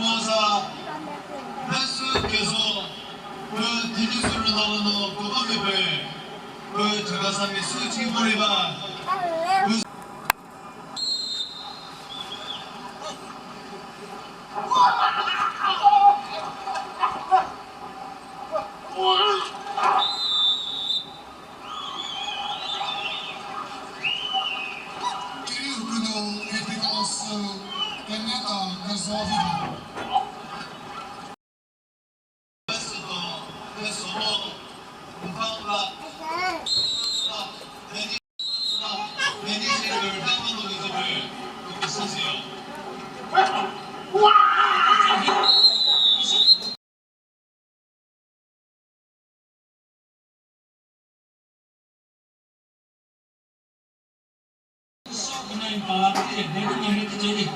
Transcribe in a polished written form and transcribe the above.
주모사 횟수께서 그 디지털로 나오는 그 방법을 그 저가삼이 수지머리가 Ini bawa ini, ini yang itu jadi.